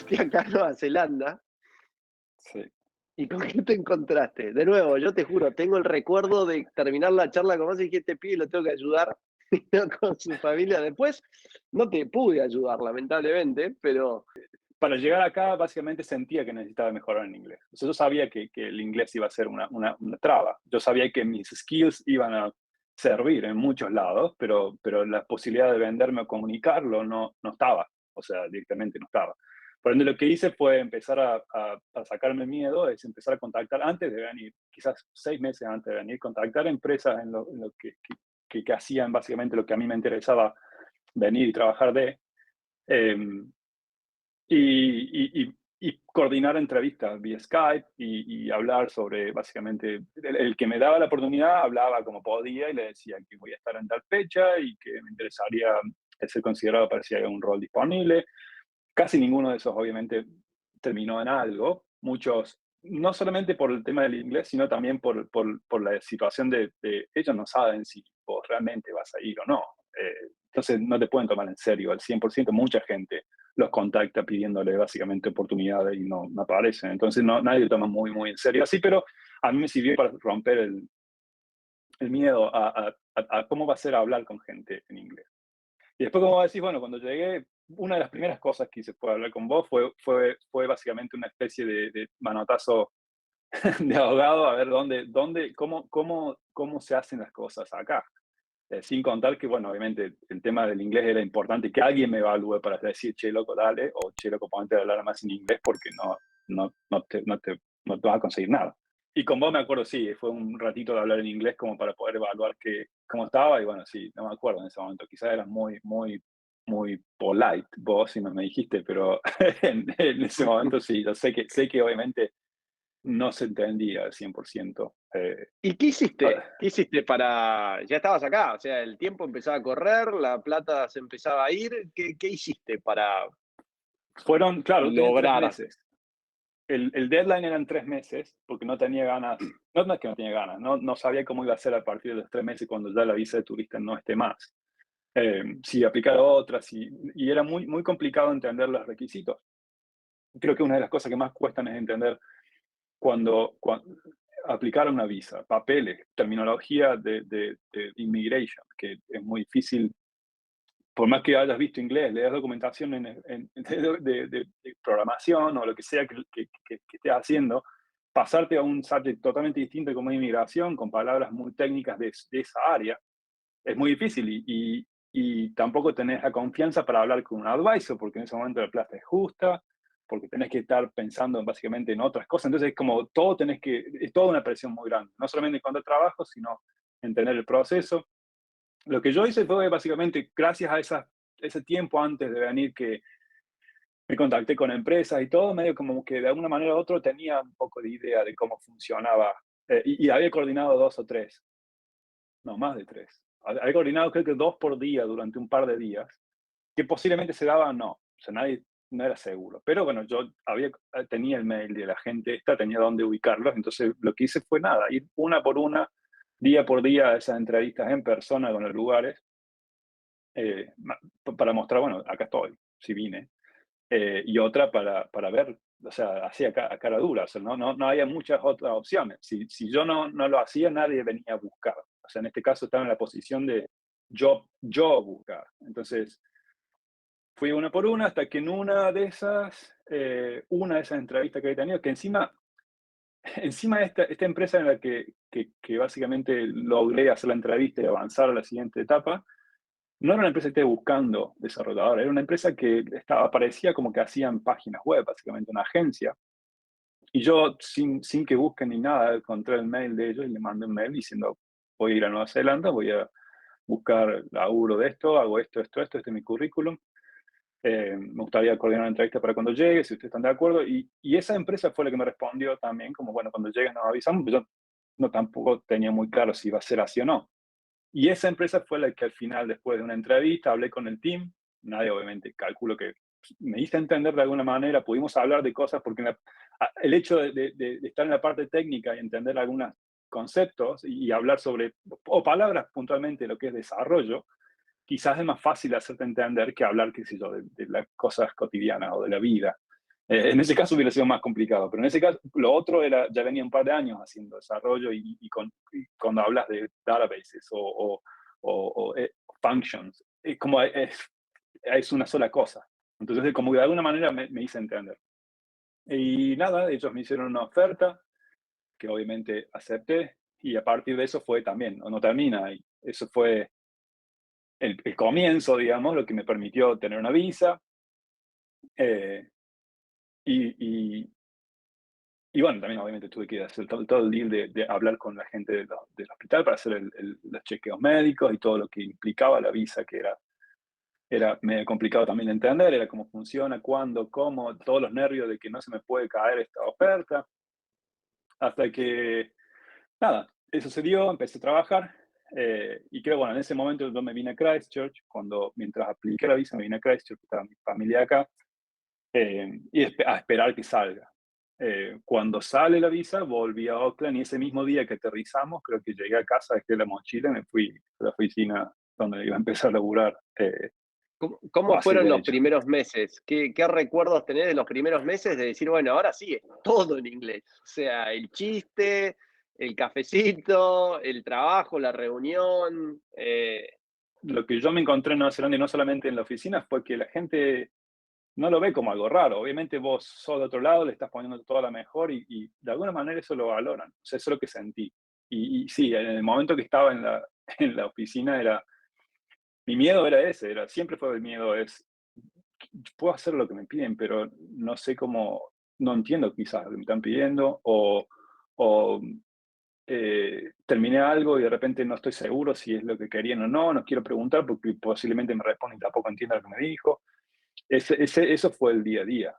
viniste acá a Nueva Zelanda Sí. y con qué te encontraste. De nuevo, yo te juro, tengo el recuerdo de terminar la charla con vos y dije, este pibe lo tengo que ayudar con su familia. Después no te pude ayudar, lamentablemente, pero Para llegar acá, básicamente sentía que necesitaba mejorar en inglés. O sea, yo sabía que el inglés iba a ser una traba. Yo sabía que mis skills iban a servir en muchos lados, pero la posibilidad de venderme o comunicarlo no estaba. O sea, directamente no estaba. Por ende, lo que hice fue empezar a sacarme miedo, es empezar a contactar antes de venir, quizás 6 meses antes de venir, contactar empresas en lo que hacían básicamente lo que a mí me interesaba venir y trabajar de. em, y coordinar entrevistas vía Skype y hablar sobre, básicamente, el que me daba la oportunidad hablaba como podía y le decía que voy a estar en tal fecha y que me interesaría ser considerado para si hay un rol disponible. Casi ninguno de esos, obviamente, terminó en algo. Muchos, no solamente por el tema del inglés, sino también por la situación de ellos no saben si vos realmente vas a ir o no. Entonces no te pueden tomar en serio al 100%. Mucha gente los contacta pidiéndole básicamente oportunidades y no aparecen. Entonces nadie lo toma muy en serio. Así, pero a mí me sirvió para romper el miedo a cómo va a ser hablar con gente en inglés. Y después, como decís, bueno, cuando llegué, una de las primeras cosas que hice fue hablar con vos, fue básicamente una especie de manotazo de ahogado, a ver cómo se hacen las cosas acá. Sin contar que, bueno, obviamente el tema del inglés era importante, que alguien me evalúe para decir, che, loco, dale, o che, loco, ponte a hablar más en inglés porque no te vas a conseguir nada. Y con vos me acuerdo, sí, fue un ratito de hablar en inglés como para poder evaluar cómo estaba, y bueno, sí, no me acuerdo en ese momento, quizás eras muy polite vos, si no me dijiste, pero en ese momento sí, yo sé que obviamente no se entendía al 100%. ¿y qué hiciste? Ah, ¿Qué hiciste para...? Ya estabas acá, o sea, el tiempo empezaba a correr, la plata se empezaba a ir. ¿Qué hiciste para fueron, claro, tenía tres lograr? meses. El deadline eran 3 meses, porque no tenía ganas, no es que no tenía ganas, no sabía cómo iba a ser a partir de los 3 meses cuando ya la visa de turista no esté más. Si aplicar otras, y era muy complicado entender los requisitos. Creo que una de las cosas que más cuestan es entender cuando aplicar una visa, papeles, terminología de immigration, que es muy difícil, por más que hayas visto inglés, leas documentación de programación o lo que sea que estés haciendo, pasarte a un subject totalmente distinto como inmigración, con palabras muy técnicas de esa área, es muy difícil y tampoco tenés la confianza para hablar con un advisor, porque en ese momento la plata es justa, porque tenés que estar pensando básicamente en otras cosas. Entonces, es como todo es toda una presión muy grande, no solamente en cuanto a trabajo, sino en tener el proceso. Lo que yo hice fue básicamente, gracias a ese tiempo antes de venir, que me contacté con empresas y todo, medio como que de alguna manera u otra tenía un poco de idea de cómo funcionaba, y había coordinado dos o tres, no más de tres. Había coordinado creo que dos por día durante un par de días, que posiblemente se daban, no, o sea, nadie, no era seguro. Pero bueno, tenía el mail de la gente esta, tenía dónde ubicarlos, entonces lo que hice fue nada, ir una por una, día por día a esas entrevistas en persona con los lugares, para mostrar, bueno, acá estoy, si vine. Y otra para ver, o sea, así a cara dura, o sea, no había muchas otras opciones. Si yo no lo hacía, nadie venía a buscar. O sea, en este caso estaba en la posición de yo buscar. Entonces, fui una por una hasta que en una de esas entrevistas que había tenido, que encima, encima de esta empresa en la que básicamente logré hacer la entrevista y avanzar a la siguiente etapa, no era una empresa que esté buscando desarrolladores, era una empresa que parecía como que hacían páginas web, básicamente una agencia. Y yo, sin que busquen ni nada, encontré el mail de ellos y le mandé un mail diciendo, voy a ir a Nueva Zelanda, voy a buscar laburo de esto, hago esto, este es mi currículum. Me gustaría coordinar una entrevista para cuando llegue, si ustedes están de acuerdo. Y esa empresa fue la que me respondió también, como, bueno, cuando llegues nos avisamos, pues yo no tampoco tenía muy claro si iba a ser así o no. Y esa empresa fue la que al final, después de una entrevista, hablé con el team. Nadie, obviamente, calculo que me hice entender de alguna manera, pudimos hablar de cosas, porque el hecho de estar en la parte técnica y entender algunos conceptos y hablar sobre, o palabras puntualmente, lo que es desarrollo, quizás es más fácil hacerte entender que hablar, qué sé yo, de las cosas cotidianas o de la vida. En ese caso hubiera sido más complicado, pero en ese caso, lo otro era, ya venía un par de años haciendo desarrollo y cuando hablas de databases o functions, es como es una sola cosa. Entonces, como que de alguna manera me hice entender. Y nada, ellos me hicieron una oferta que obviamente acepté y a partir de eso fue también, no termina ahí. Eso fue el comienzo, digamos, lo que me permitió tener una visa. eh, y, y, y bueno, también obviamente tuve que hacer todo el deal de hablar con la gente del hospital para hacer los chequeos médicos y todo lo que implicaba la visa, que era medio complicado también de entender, era cómo funciona, cuándo, cómo, todos los nervios de que no se me puede caer esta oferta, hasta que, nada, eso se dio, empecé a trabajar, y creo, bueno, en ese momento yo me vine a Christchurch, mientras apliqué la visa me vine a Christchurch, estaba mi familia acá, y a esperar que salga. Cuando sale la visa, volví a Auckland y ese mismo día que aterrizamos, creo que llegué a casa, dejé la mochila y me fui a la oficina donde iba a empezar a laburar. ¿Cómo Así fueron de los hecho. primeros meses? ¿Qué recuerdos tenés de los primeros meses de decir, bueno, ahora sí, es todo en inglés? O sea, el chiste, el cafecito, el trabajo, la reunión. Lo que yo me encontré en Nueva Zelanda, y no solamente en la oficina, fue que la gente no lo ve como algo raro. Obviamente vos sos de otro lado, le estás poniendo toda la mejor y de alguna manera eso lo valoran. O sea, eso es lo que sentí. Y sí, en el momento que estaba en la, en la oficina, mi miedo era ese, siempre fue el miedo, puedo hacer lo que me piden, pero no sé cómo, no entiendo quizás lo que me están pidiendo, o terminé algo y de repente no estoy seguro si es lo que querían o no, no quiero preguntar porque posiblemente me responden y tampoco entiendo lo que me dijo. Eso fue el día a día,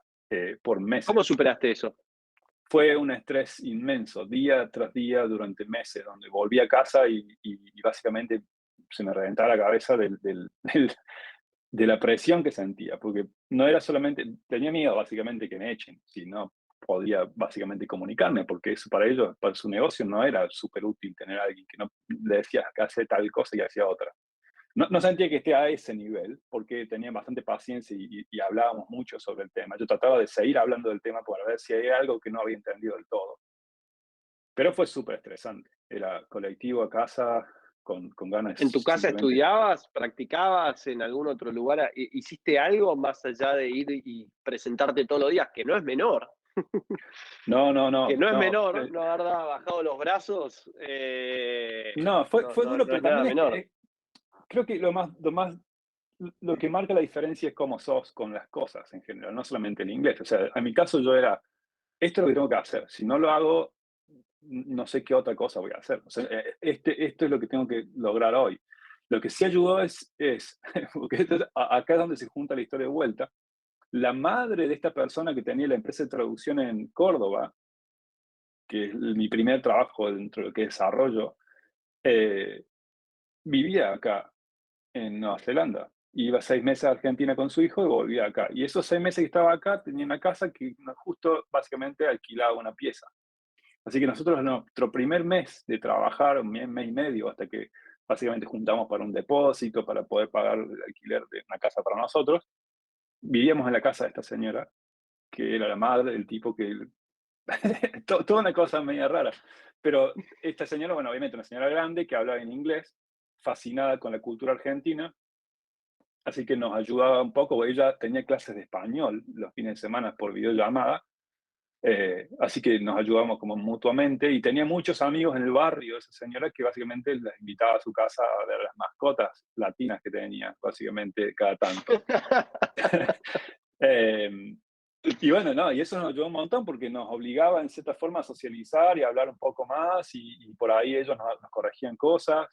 por ¿Cómo meses. superaste eso? Fue un estrés inmenso, día tras día, durante meses, donde volví a casa y básicamente se me reventaba la cabeza de la presión que sentía, porque no era solamente, tenía miedo básicamente que me echen, si no podía básicamente comunicarme, porque eso para ellos, para su negocio no era súper útil tener a alguien que no le decía que hace tal cosa y hacía otra. No sentía que esté a ese nivel, porque tenía bastante paciencia y hablábamos mucho sobre el tema. Yo trataba de seguir hablando del tema para ver si hay algo que no había entendido del todo. Pero fue súper estresante. Era colectivo a casa, con ganas ¿En tu casa simplemente. estudiabas, practicabas en algún otro lugar? ¿Hiciste algo más allá de ir y presentarte todos los días? Que no es menor, No, no, que no, no es no. menor, no haber bajado los brazos, No, no, fue no, duro, no pero es nada también menor. creo que lo que marca la diferencia es cómo sos con las cosas en general, no solamente el inglés. O sea, en mi caso yo era, esto es lo que tengo que hacer. Si no lo hago, no sé qué otra cosa voy a hacer. O sea, esto es lo que tengo que lograr hoy. Lo que sí ayudó porque acá es donde se junta la historia de vuelta, la madre de esta persona que tenía la empresa de traducción en Córdoba, que es mi primer trabajo dentro de lo que es desarrollo, eh, vivía acá en Nueva Zelanda. Iba 6 meses a Argentina con su hijo y volvía acá. Y esos 6 meses que estaba acá tenía una casa que justo básicamente alquilaba una pieza. Así que nosotros nuestro primer mes de trabajar, un mes y medio, hasta que básicamente juntamos para un depósito, para poder pagar el alquiler de una casa para nosotros, vivíamos en la casa de esta señora, que era la madre del tipo que... Toda una cosa media rara. Pero esta señora, bueno, obviamente una señora grande que hablaba en inglés, fascinada con la cultura argentina, así que nos ayudaba un poco. Ella tenía clases de español los fines de semana por videollamada, así que nos ayudamos como mutuamente y tenía muchos amigos en el barrio, esa señora, que básicamente las invitaba a su casa a ver las mascotas latinas que tenía, básicamente cada tanto. Eh, y bueno, no, y eso nos ayudó un montón porque nos obligaba en cierta forma a socializar y a hablar un poco más y por ahí ellos nos corregían cosas.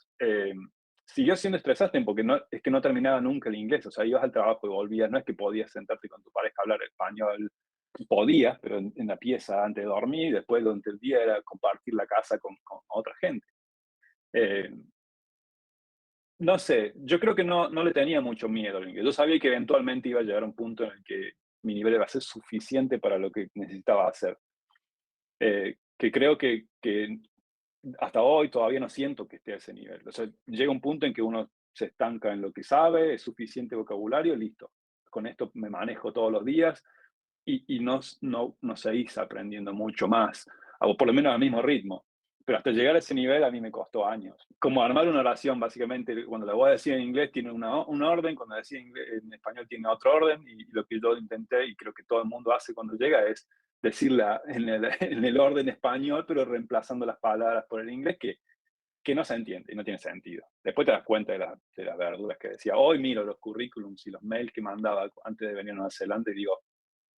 Siguió siendo estresante porque es que no terminaba nunca el inglés, o sea, ibas al trabajo y volvías, no es que podías sentarte con tu pareja a hablar español, podías, pero en la pieza antes de dormir y después durante el día era compartir la casa con otra gente. Eh, no sé, yo creo que no le tenía mucho miedo al inglés. Yo sabía que eventualmente iba a llegar a un punto en el que mi nivel iba a ser suficiente para lo que necesitaba hacer. Que creo que hasta hoy todavía no siento que esté a ese nivel. O sea, llega un punto en que uno se estanca en lo que sabe, es suficiente vocabulario, listo. Con esto me manejo todos los días y no seguís aprendiendo mucho más, o por lo menos al mismo ritmo. Pero hasta llegar a ese nivel a mí me costó años. Como armar una oración, básicamente, cuando la voy a decir en inglés tiene un orden, cuando la decía en español tiene otro orden, y lo que yo intenté, y creo que todo el mundo hace cuando llega, es decirla en el orden español, pero reemplazando las palabras por el inglés, que no se entiende y no tiene sentido. Después te das cuenta de las verduras que decía. Hoy miro los currículums y los mails que mandaba antes de venir a Nueva Zelanda y digo,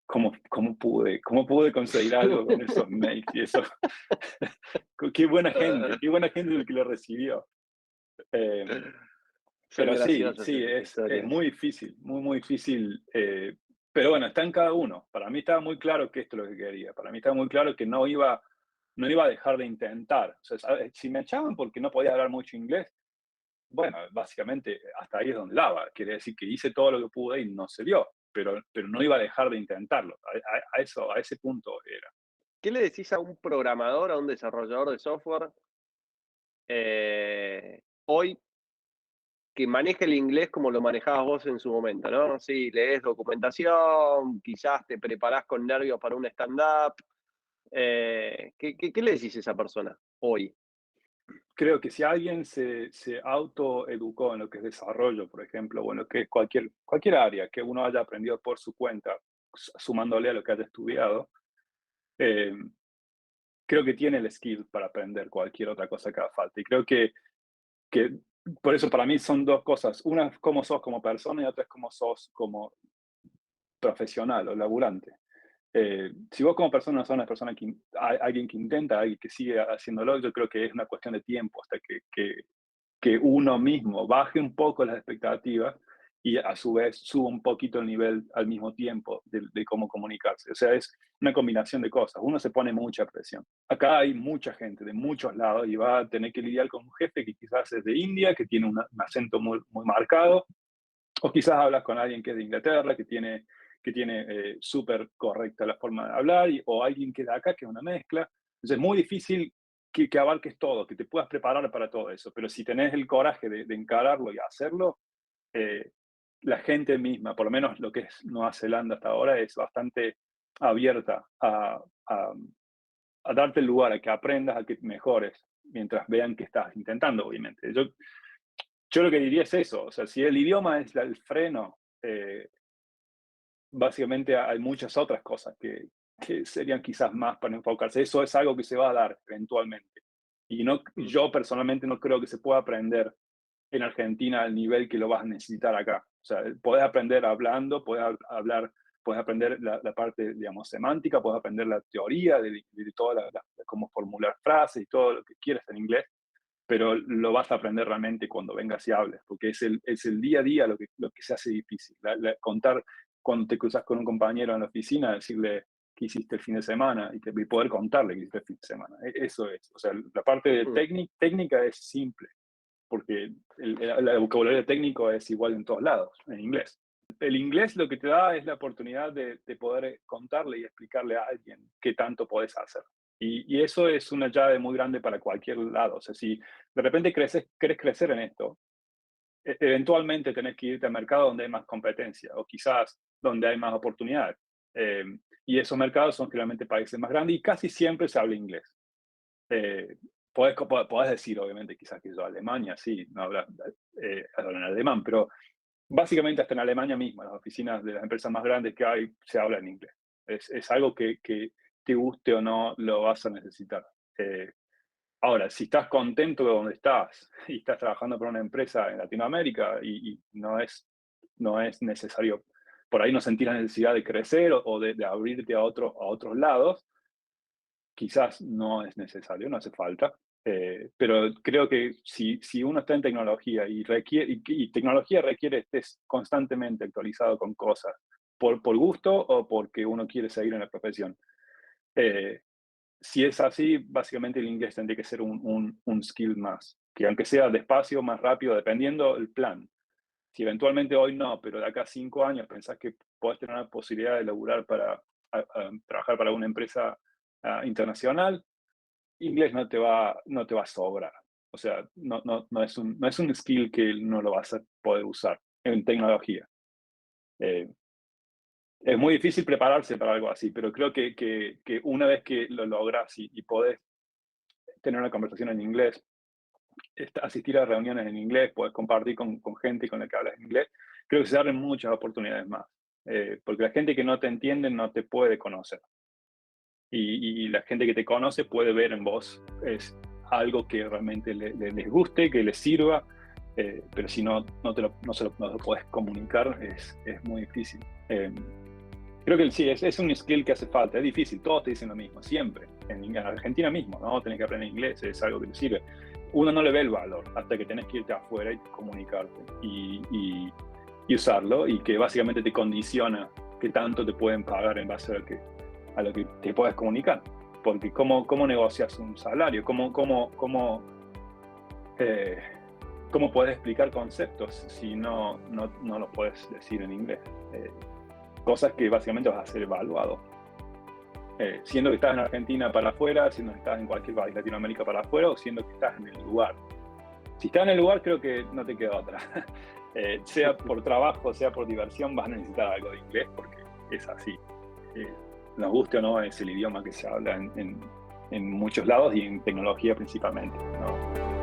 ¿cómo pude conseguir algo con esos mails y eso? Qué buena gente el que lo recibió. Eh, Son pero sí, graciosas sí, esas es historias. muy difícil, muy, muy difícil. Pero bueno, está en cada uno. Para mí estaba muy claro que esto es lo que quería. Para mí estaba muy claro que no iba a dejar de intentar. O sea, si me echaban porque no podía hablar mucho inglés, bueno, básicamente hasta ahí es donde daba. Quiere decir que hice todo lo que pude y no se dio, pero no iba a dejar de intentarlo. A ese punto era. ¿Qué le decís a un programador, a un desarrollador de software, hoy que maneje el inglés como lo manejabas vos en su momento, ¿no? Sí, lees documentación, quizás te preparás con nervios para un stand-up. ¿Qué le decís a esa persona hoy? Creo que si alguien se autoeducó en lo que es desarrollo, por ejemplo, o en lo que es cualquier área que uno haya aprendido por su cuenta, sumándole a lo que haya estudiado, eh, creo que tiene el skill para aprender cualquier otra cosa que haga falta. Y creo que por eso para mí son dos cosas. Una es cómo sos como persona y otra es cómo sos como profesional o laburante. Si vos como persona sos una persona alguien que intenta, alguien que sigue haciéndolo, yo creo que es una cuestión de tiempo hasta que uno mismo baje un poco las expectativas y a su vez suba un poquito el nivel al mismo tiempo de cómo comunicarse. O sea, es una combinación de cosas. Uno se pone mucha presión. Acá hay mucha gente de muchos lados y va a tener que lidiar con un jefe que quizás es de India, que tiene un acento muy, muy marcado, o quizás hablas con alguien que es de Inglaterra, que tiene súper correcta la forma de hablar, o alguien que es de acá, que es una mezcla. Entonces es muy difícil que abarques todo, que te puedas preparar para todo eso. Pero si tenés el coraje de encararlo y hacerlo, eh, la gente misma, por lo menos lo que es Nueva Zelanda hasta ahora, es bastante abierta a darte el lugar, a que aprendas, a que mejores, mientras vean que estás intentando, obviamente. Yo lo que diría es eso, o sea, si el idioma es el freno, básicamente hay muchas otras cosas que serían quizás más para enfocarse. Eso es algo que se va a dar eventualmente. Y no, Mm. yo personalmente no creo que se pueda aprender en Argentina al nivel que lo vas a necesitar acá. O sea, podés aprender hablando, hablar, podés aprender la parte, digamos, semántica, podés aprender la teoría de toda cómo formular frases y todo lo que quieras en inglés, pero lo vas a aprender realmente cuando vengas y hables, porque es el día a día lo que se hace difícil. Contar cuando te cruzas con un compañero en la oficina, decirle qué hiciste el fin de semana y poder contarle qué hiciste el fin de semana. Eso es. O sea, la parte de Mm. técnica es simple, porque el vocabulario técnico es igual en todos lados, en inglés. El inglés lo que te da es la oportunidad de poder contarle y explicarle a alguien qué tanto podés hacer. Y eso es una llave muy grande para cualquier lado. O sea, si de repente querés crecer en esto, eventualmente tenés que irte al mercado donde hay más competencia o quizás donde hay más oportunidades. Eh, y esos mercados son generalmente países más grandes y casi siempre se habla inglés. Eh, podés decir, obviamente, quizás que yo Alemania, sí, no hablan alemán, pero básicamente hasta en Alemania misma, las oficinas de las empresas más grandes que hay, se habla en inglés. Es algo que te guste o no, lo vas a necesitar. Eh, Ahora, si estás contento de donde estás y estás trabajando para una empresa en Latinoamérica y no es necesario, por ahí no sentís la necesidad de crecer o de abrirte a otros lados, quizás no es necesario, no hace falta. Pero creo que si uno está en tecnología y tecnología requiere que estés constantemente actualizado con cosas, por gusto o porque uno quiere seguir en la profesión. Eh, si es así, básicamente el inglés tendría que ser un skill más, que aunque sea despacio, más rápido, dependiendo del plan. Si eventualmente hoy no, pero de acá a 5 años pensás que podés tener una posibilidad de laburar para trabajar para una empresa internacional, inglés no te va a sobrar. O sea, no es un skill que no lo vas a poder usar en tecnología. Eh, Es muy difícil prepararse para algo así, pero creo que una vez que lo logras y podés tener una conversación en inglés, asistir a reuniones en inglés, podés compartir con gente con la que hablas en inglés, creo que se abren muchas oportunidades más. Porque la gente que no te entiende no te puede conocer. Y la gente que te conoce puede ver en vos es algo que realmente les guste, que les sirva, pero si no se lo podés comunicar, es muy difícil. Creo que sí, es un skill que hace falta, es difícil, todos te dicen lo mismo, siempre. En Argentina mismo, ¿no? Tenés que aprender inglés, es algo que te sirve. Uno no le ve el valor hasta que tenés que irte afuera y comunicarte y usarlo, y que básicamente te condiciona qué tanto te pueden pagar en base a lo que te puedes comunicar. Porque ¿cómo negocias un salario? ¿Cómo puedes explicar conceptos si no los puedes decir en inglés? Cosas que básicamente vas a ser evaluado. Siendo que estás en Argentina para afuera, siendo que estás en cualquier país de Latinoamérica para afuera, o siendo que estás en el lugar. Si estás en el lugar, creo que no te queda otra. Sea por trabajo, sea por diversión, vas a necesitar algo de inglés, porque es así. Nos guste o no, es el idioma que se habla en muchos lados y en tecnología principalmente, ¿no?